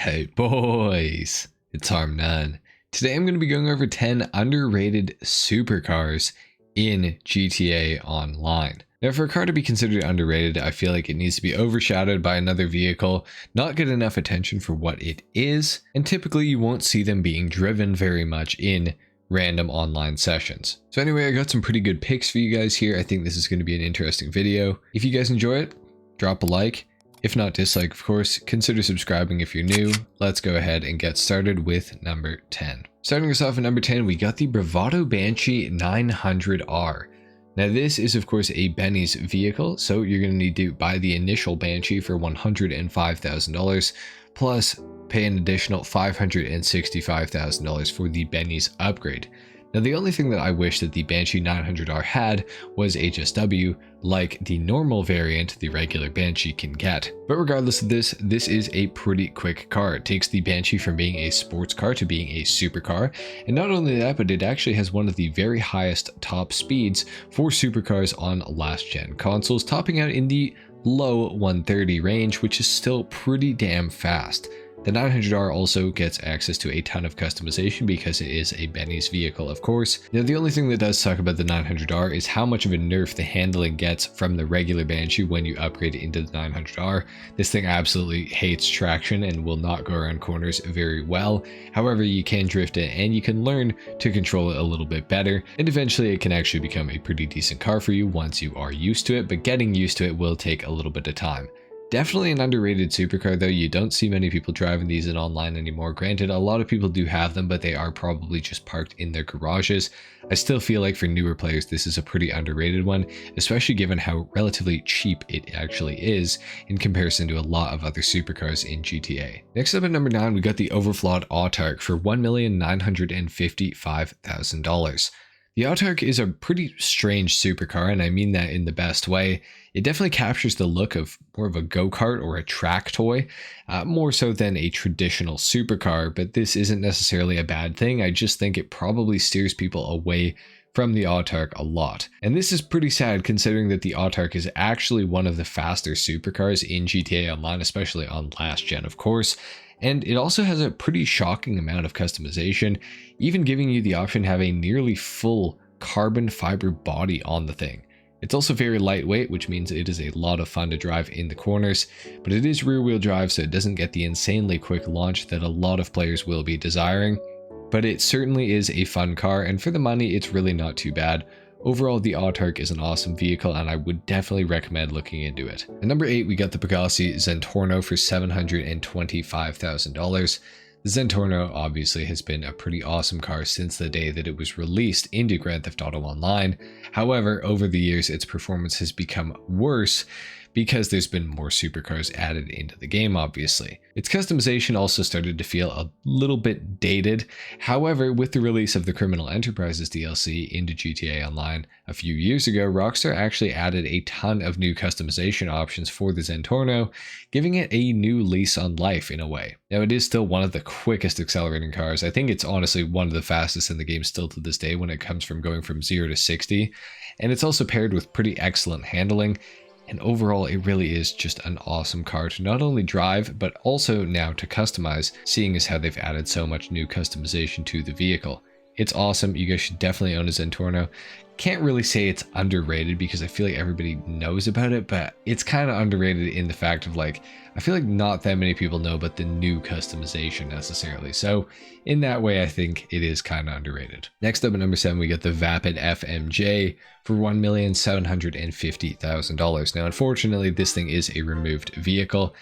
Hey boys, it's HarmNone. Today I'm going to be going over 10 underrated supercars in GTA Online. Now, for a car to be considered underrated, I feel like it needs to be overshadowed by another vehicle, not get enough attention for what it is, and typically you won't see them being driven very much in random online sessions. So anyway, I got some pretty good picks for you guys here. I think this is going to be an interesting video. If you guys enjoy it, drop a like. If not, dislike, of course. Consider subscribing if you're new. Let's go ahead and get started with number 10. Starting us off at number 10, we got the Bravado Banshee 900R. Now this is of course a Benny's vehicle, so you're going to need to buy the initial Banshee for $105,000, plus pay an additional $565,000 for the Benny's upgrade. Now the only thing that I wish that the Banshee 900R had was HSW, like the normal variant the regular Banshee can get. But regardless of this, this is a pretty quick car. It takes the Banshee from being a sports car to being a supercar, and not only that, but it actually has one of the very highest top speeds for supercars on last gen consoles, topping out in the low 130 range, which is still pretty damn fast. The 900R also gets access to a ton of customization because it is a Benny's vehicle, of course. Now, the only thing that does suck about the 900R is how much of a nerf the handling gets from the regular Banshee when you upgrade it into the 900R. This thing absolutely hates traction and will not go around corners very well. However, you can drift it and you can learn to control it a little bit better, and eventually it can actually become a pretty decent car for you once you are used to it, but getting used to it will take a little bit of time. Definitely an underrated supercar though. You don't see many people driving these in online anymore. Granted, a lot of people do have them, but they are probably just parked in their garages. I still feel like for newer players, this is a pretty underrated one, especially given how relatively cheap it actually is in comparison to a lot of other supercars in GTA. Next up at number 9, we got the Overflawed Autark for $1,955,000. The Autark is a pretty strange supercar, and I mean that in the best way. It definitely captures the look of more of a go-kart or a track toy, more so than a traditional supercar, but this isn't necessarily a bad thing. I just think it probably steers people away from the Autark a lot. And this is pretty sad considering that the Autark is actually one of the faster supercars in GTA Online, especially on last gen, of course. And it also has a pretty shocking amount of customization, even giving you the option to have a nearly full carbon fiber body on the thing. It's also very lightweight, which means it is a lot of fun to drive in the corners, but it is rear wheel drive, so it doesn't get the insanely quick launch that a lot of players will be desiring. But it certainly is a fun car, and for the money, it's really not too bad. Overall, the Autark is an awesome vehicle, and I would definitely recommend looking into it. At number 8, we got the Pegasi Zentorno for $725,000. The Zentorno obviously has been a pretty awesome car since the day that it was released into Grand Theft Auto Online. However, over the years, its performance has become worse because there's been more supercars added into the game, obviously. Its customization also started to feel a little bit dated. However, with the release of the Criminal Enterprises DLC into GTA Online a few years ago, Rockstar actually added a ton of new customization options for the Zentorno, giving it a new lease on life in a way. Now, it is still one of the quickest accelerating cars. I think it's honestly one of the fastest in the game still to this day when it comes from going from 0 to 60. And it's also paired with pretty excellent handling. And overall, it really is just an awesome car to not only drive, but also now to customize, seeing as how they've added so much new customization to the vehicle. It's awesome. You guys should definitely own a Zentorno. Can't really say it's underrated because I feel like everybody knows about it, but it's kind of underrated in the fact of like, I feel like not that many people know about the new customization necessarily. So in that way, I think it is kind of underrated. Next up at number 7, we got the Vapid FMJ for $1,750,000. Now, unfortunately, this thing is a removed vehicle,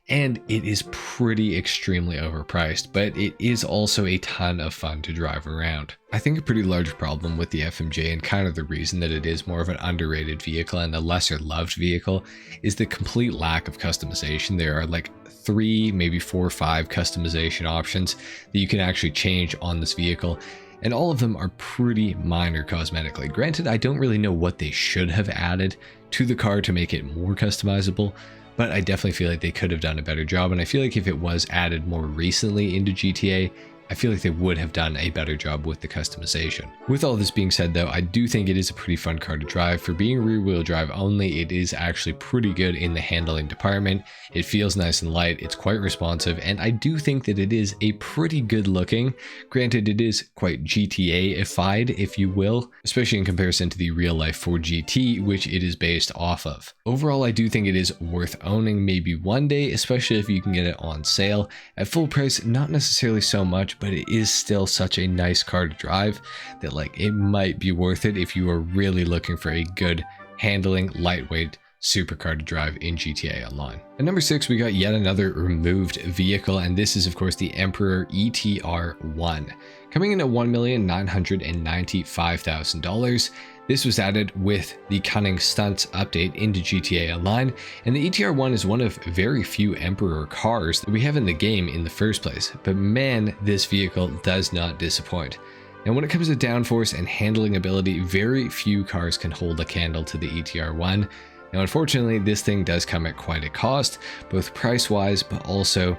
and it is pretty extremely overpriced, but it is also a ton of fun to drive around. I think a pretty large problem with the FMJ, and kind of the reason that it is more of an underrated vehicle and a lesser loved vehicle, is the complete lack of customization. There are like 3, maybe 4 or 5 customization options that you can actually change on this vehicle, and all of them are pretty minor cosmetically. Granted, I don't really know what they should have added to the car to make it more customizable, but I definitely feel like they could have done a better job, and I feel like if it was added more recently into GTA, I feel like they would have done a better job with the customization. With all this being said though, I do think it is a pretty fun car to drive. For being rear wheel drive only, it is actually pretty good in the handling department. It feels nice and light, it's quite responsive, and I do think that it is a pretty good looking. Granted, it is quite GTA-ified, if you will, especially in comparison to the real life Ford GT, which it is based off of. Overall, I do think it is worth owning maybe one day, especially if you can get it on sale. At full price, not necessarily so much, but it is still such a nice car to drive that like it might be worth it if you are really looking for a good handling, lightweight supercar to drive in GTA Online. At number 6, we got yet another removed vehicle, and this is of course the Emperor ETR1. Coming in at $1,995,000. This was added with the Cunning Stunts update into GTA Online, and the ETR1 is one of very few Emperor cars that we have in the game in the first place, but man, this vehicle does not disappoint. Now when it comes to downforce and handling ability, very few cars can hold a candle to the ETR1. Now unfortunately, this thing does come at quite a cost, both price-wise, but also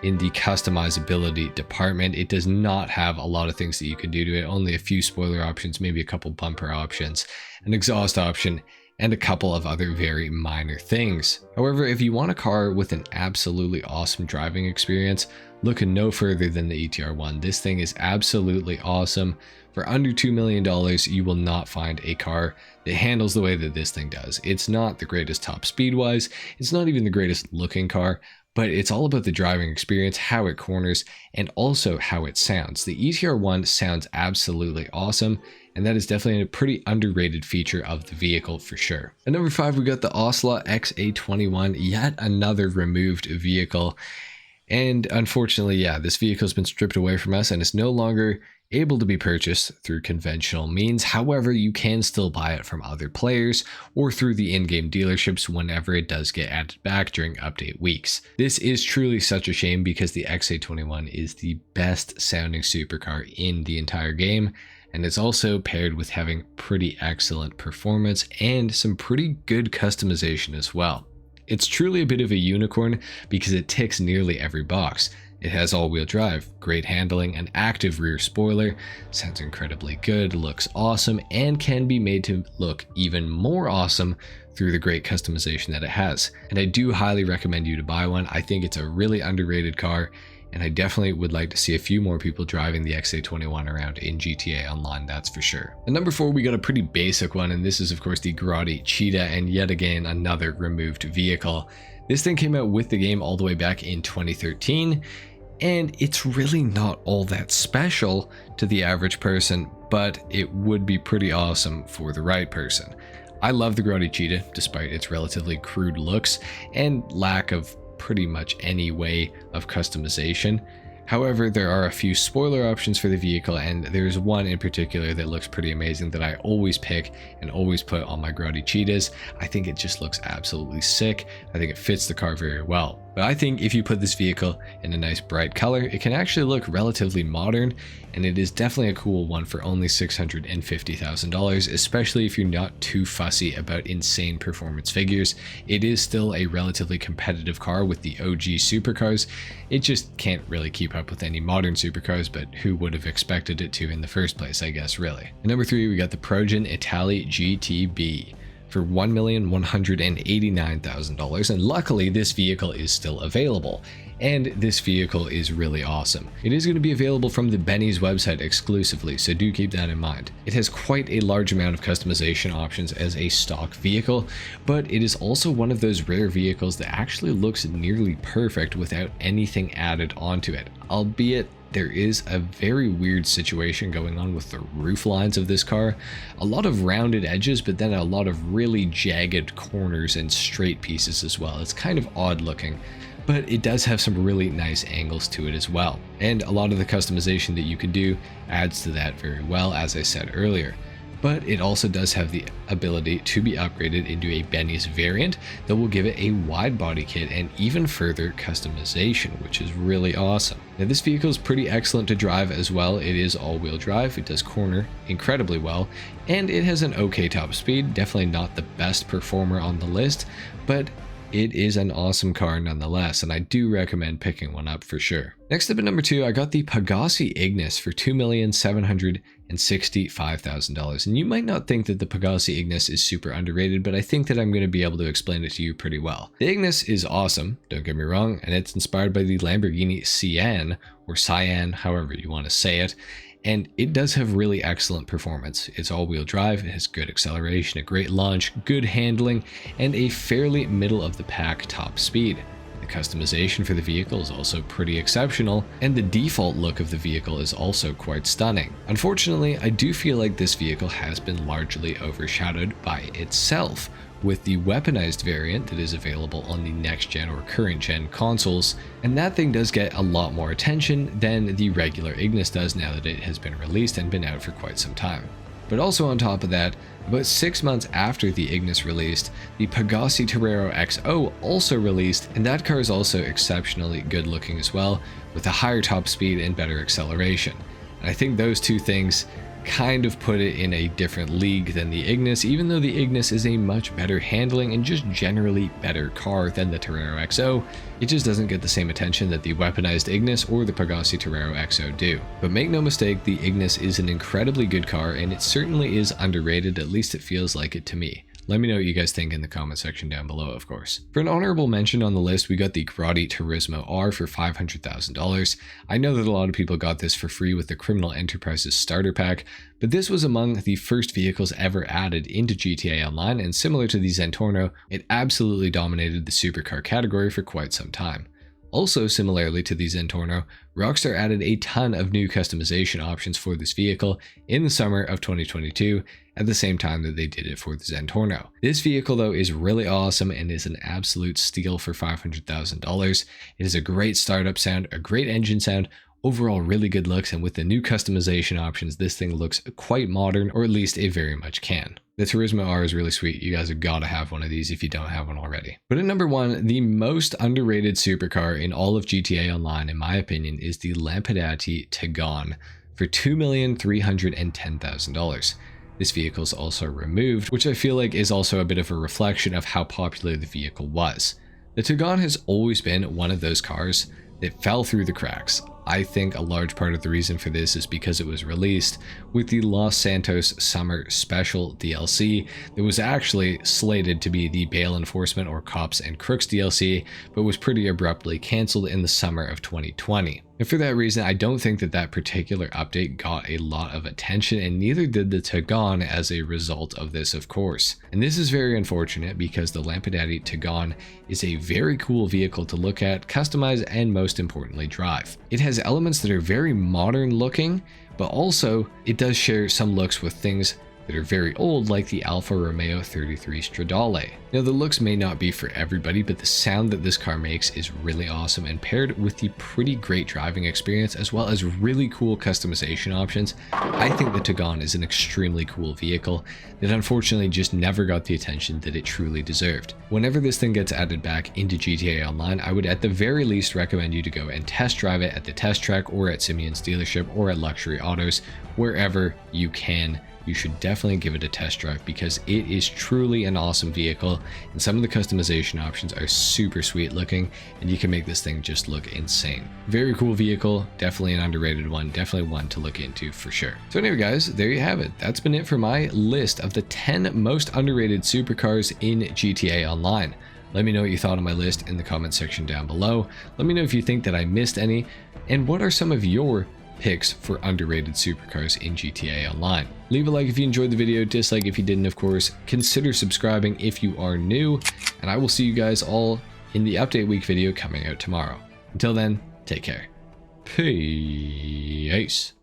in the customizability department. It does not have a lot of things that you can do to it, only a few spoiler options, maybe a couple bumper options, an exhaust option, and a couple of other very minor things. However, if you want a car with an absolutely awesome driving experience, look no further than the ETR1. This thing is absolutely awesome. For under $2 million, you will not find a car that handles the way that this thing does. It's not the greatest top speed wise, it's not even the greatest looking car, but it's all about the driving experience, how it corners, and also how it sounds. The ETR1 sounds absolutely awesome, and that is definitely a pretty underrated feature of the vehicle for sure. At number 5, we got the Osla XA21, yet another removed vehicle. And unfortunately, yeah, this vehicle has been stripped away from us and is no longer able to be purchased through conventional means. However, you can still buy it from other players or through the in-game dealerships whenever it does get added back during update weeks. This is truly such a shame because the XA21 is the best sounding supercar in the entire game, and it's also paired with having pretty excellent performance and some pretty good customization as well. It's truly a bit of a unicorn because it ticks nearly every box. It has all-wheel drive, great handling, an active rear spoiler, sounds incredibly good, looks awesome, and can be made to look even more awesome through the great customization that it has. And I do highly recommend you to buy one. I think it's a really underrated car, and I definitely would like to see a few more people driving the XA21 around in GTA Online, that's for sure. At number 4, we got a pretty basic one, and this is of course the Grotti Cheetah, and yet again another removed vehicle. This thing came out with the game all the way back in 2013, and it's really not all that special to the average person, but it would be pretty awesome for the right person. I love the Grotti Cheetah despite its relatively crude looks and lack of pretty much any way of customization. However, there are a few spoiler options for the vehicle, and there's one in particular that looks pretty amazing that I always pick and always put on my Grotti Cheetahs. I think it just looks absolutely sick. I think it fits the car very well. But I think if you put this vehicle in a nice bright color, it can actually look relatively modern, and it is definitely a cool one for only $650,000, especially if you're not too fussy about insane performance figures. It is still a relatively competitive car with the OG supercars. It just can't really keep up with any modern supercars, but who would have expected it to in the first place, I guess, really. At number 3, we got the Progen Italy GTB for $1,189,000, and luckily this vehicle is still available, and this vehicle is really awesome. It is going to be available from the Benny's website exclusively, so do keep that in mind. It has quite a large amount of customization options as a stock vehicle, but it is also one of those rare vehicles that actually looks nearly perfect without anything added onto it, albeit there is a very weird situation going on with the roof lines of this car. A lot of rounded edges, but then a lot of really jagged corners and straight pieces as well. It's kind of odd looking, but it does have some really nice angles to it as well. And a lot of the customization that you can do adds to that very well, as I said earlier. But it also does have the ability to be upgraded into a Benny's variant that will give it a wide body kit and even further customization, which is really awesome. Now this vehicle is pretty excellent to drive as well. It is all-wheel drive, it does corner incredibly well, and it has an okay top speed, definitely not the best performer on the list, but it is an awesome car nonetheless, and I do recommend picking one up for sure. Next up at number 2, I got the Pegassi Ignis for $2,765,000. And you might not think that the Pegassi Ignis is super underrated, but I think that I'm going to be able to explain it to you pretty well. The Ignis is awesome, don't get me wrong, and it's inspired by the Lamborghini Sian, or Cyan, however you want to say it. And it does have really excellent performance. It's all-wheel drive, it has good acceleration, a great launch, good handling, and a fairly middle-of-the-pack top speed. The customization for the vehicle is also pretty exceptional, and the default look of the vehicle is also quite stunning. Unfortunately, I do feel like this vehicle has been largely overshadowed by itself, with the weaponized variant that is available on the next gen or current gen consoles, and that thing does get a lot more attention than the regular Ignis does now that it has been released and been out for quite some time. But also on top of that, about 6 months after the Ignis released, the Pegassi Torero XO also released, and that car is also exceptionally good looking as well, with a higher top speed and better acceleration. And I think those two things kind of put it in a different league than the Ignis, even though the Ignis is a much better handling and just generally better car than the Torero XO. It just doesn't get the same attention that the weaponized Ignis or the Pegassi Torero XO do. But make no mistake, the Ignis is an incredibly good car, and it certainly is underrated, at least it feels like it to me. Let me know what you guys think in the comment section down below, of course. For an honorable mention on the list, we got the Grotti Turismo R for $500,000. I know that a lot of people got this for free with the Criminal Enterprises starter pack, but this was among the first vehicles ever added into GTA Online, and similar to the Zentorno, it absolutely dominated the supercar category for quite some time. Also, similarly to the Zentorno, Rockstar added a ton of new customization options for this vehicle in the summer of 2022, at the same time that they did it for the Zentorno. This vehicle though is really awesome and is an absolute steal for $500,000. It has a great startup sound, a great engine sound, overall really good looks, and with the new customization options, this thing looks quite modern, or at least it very much can. The Turismo R is really sweet. You guys have got to have one of these if you don't have one already. But at number 1, the most underrated supercar in all of GTA Online, in my opinion, is the Lampadati Tigane for $2,310,000. This vehicle is also removed, which I feel like is also a bit of a reflection of how popular the vehicle was. The Tigane has always been one of those cars that fell through the cracks. I think a large part of the reason for this is because it was released with the Los Santos Summer Special DLC that was actually slated to be the Bail Enforcement or Cops and Crooks DLC, but was pretty abruptly cancelled in the summer of 2020. And for that reason, I don't think that that particular update got a lot of attention, and neither did the Tigane as a result of this, of course. And this is very unfortunate because the Lampadati Tigane is a very cool vehicle to look at, customize, and most importantly, drive. It has elements that are very modern looking, but also it does share some looks with things that are very old, like the Alfa Romeo 33 Stradale. Now, the looks may not be for everybody, but the sound that this car makes is really awesome, and paired with the pretty great driving experience as well as really cool customization options, I think the Tigane is an extremely cool vehicle that unfortunately just never got the attention that it truly deserved. Whenever this thing gets added back into GTA Online, I would at the very least recommend you to go and test drive it at the test track or at Simeon's dealership or at Luxury Autos, wherever you can. You should definitely give it a test drive because it is truly an awesome vehicle, and some of the customization options are super sweet looking, and you can make this thing just look insane. Very cool vehicle, definitely an underrated one, definitely one to look into for sure. So anyway guys, there you have it. That's been it for my list of the 10 most underrated supercars in GTA Online. Let me know what you thought of my list in the comment section down below. Let me know if you think that I missed any, and what are some of your picks for underrated supercars in GTA Online. Leave a like if you enjoyed the video, dislike if you didn't, of course. Consider subscribing if you are new, and I will see you guys all in the update week video coming out tomorrow. Until then, take care. Peace.